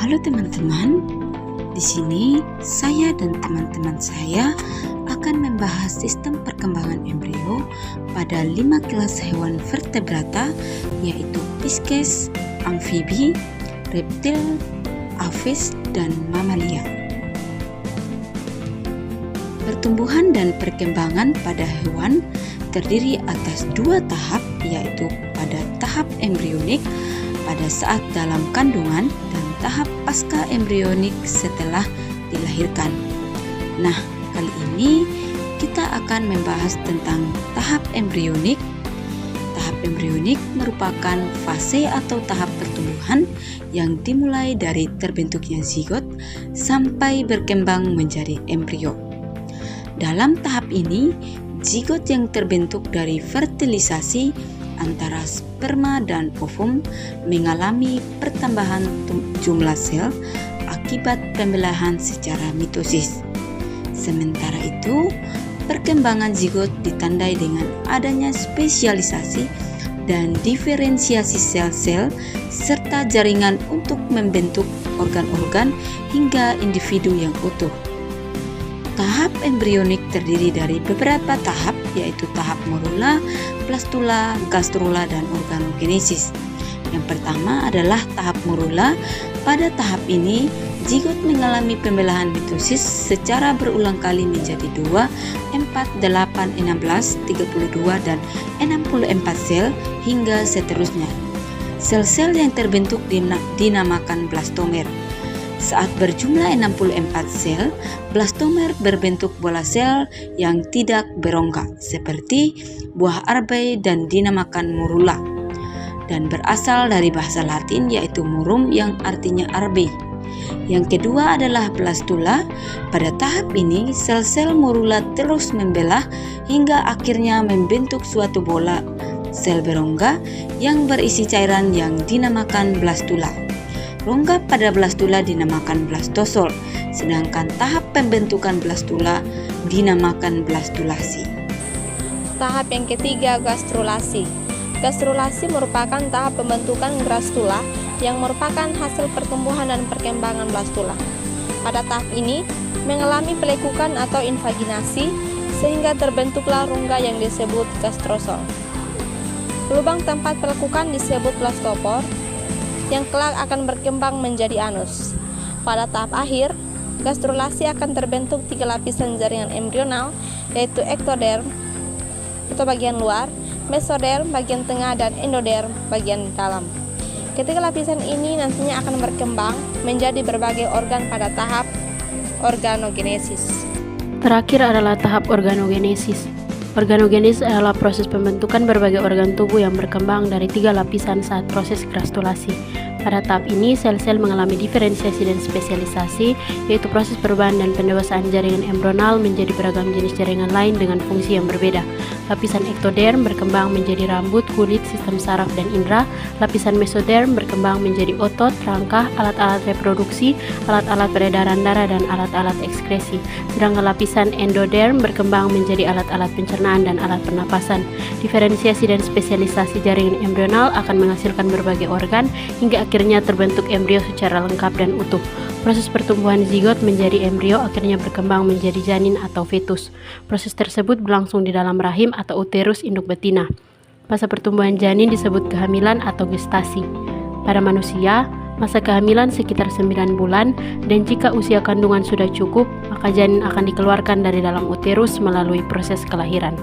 Halo teman-teman, di sini saya dan teman-teman saya akan membahas sistem perkembangan embrio pada 5 kelas hewan vertebrata, yaitu Pisces, amfibi, reptil, aves, dan mamalia. Pertumbuhan dan perkembangan pada hewan terdiri atas 2 tahap, yaitu pada tahap embrionik pada saat dalam kandungan dan tahap pasca embrionik setelah dilahirkan. Nah, kali ini kita akan membahas tentang tahap embrionik. Tahap embrionik merupakan fase atau tahap pertumbuhan yang dimulai dari terbentuknya zigot sampai berkembang menjadi embrio. Dalam tahap ini, zigot yang terbentuk dari fertilisasi antara sperma dan ovum mengalami pertambahan jumlah sel akibat pembelahan secara mitosis. Sementara itu, perkembangan zigot ditandai dengan adanya spesialisasi dan diferensiasi sel-sel serta jaringan untuk membentuk organ-organ hingga individu yang utuh. Tahap embrionik terdiri dari beberapa tahap, yaitu tahap morula, blastula, gastrula, dan organogenesis. Yang pertama adalah tahap morula. Pada tahap ini, zigot mengalami pembelahan mitosis secara berulang kali menjadi 2, 4, 8, 16, 32, dan 64 sel hingga seterusnya. Sel-sel yang terbentuk dinamakan blastomer. Saat berjumlah 64 sel, blastomer berbentuk bola sel yang tidak berongga seperti buah arbai dan dinamakan morula, dan berasal dari bahasa Latin yaitu morum yang artinya arbai. Yang kedua adalah blastula. Pada tahap ini, sel-sel morula terus membelah hingga akhirnya membentuk suatu bola sel berongga yang berisi cairan yang dinamakan blastula. Rongga pada blastula dinamakan blastosol, sedangkan tahap pembentukan blastula dinamakan blastulasi. Tahap yang ketiga, gastrulasi. Gastrulasi merupakan tahap pembentukan blastula yang merupakan hasil pertumbuhan dan perkembangan blastula. Pada tahap ini, mengalami pelekukan atau invaginasi sehingga terbentuklah rongga yang disebut gastrosol. Lubang tempat pelekukan disebut blastopor, yang kelak akan berkembang menjadi anus. Pada tahap akhir, gastrulasi akan terbentuk 3 lapisan jaringan embrional, yaitu ektoderm atau bagian luar, mesoderm bagian tengah, dan endoderm bagian dalam. Ketiga lapisan ini nantinya akan berkembang menjadi berbagai organ pada tahap organogenesis. Terakhir adalah tahap organogenesis. Organogenesis adalah proses pembentukan berbagai organ tubuh yang berkembang dari 3 lapisan saat proses gastrulasi. Pada tahap ini, sel-sel mengalami diferensiasi dan spesialisasi, yaitu proses perubahan dan pendewasaan jaringan embrional menjadi beragam jenis jaringan lain dengan fungsi yang berbeda. Lapisan ektoderm berkembang menjadi rambut, kulit, sistem saraf, dan indera. Lapisan mesoderm berkembang menjadi otot, rangka, alat-alat reproduksi, alat-alat peredaran darah, dan alat-alat ekskresi. Sedangkan lapisan endoderm berkembang menjadi alat-alat pencernaan dan alat pernapasan. Diferensiasi dan spesialisasi jaringan embrional akan menghasilkan berbagai organ hingga akhirnya terbentuk embrio secara lengkap dan utuh. Proses pertumbuhan zigot menjadi embrio akhirnya berkembang menjadi janin atau fetus. Proses tersebut berlangsung di dalam rahim atau uterus induk betina. Masa pertumbuhan janin disebut kehamilan atau gestasi. Pada manusia, masa kehamilan sekitar 9 bulan, dan jika usia kandungan sudah cukup, maka janin akan dikeluarkan dari dalam uterus melalui proses kelahiran.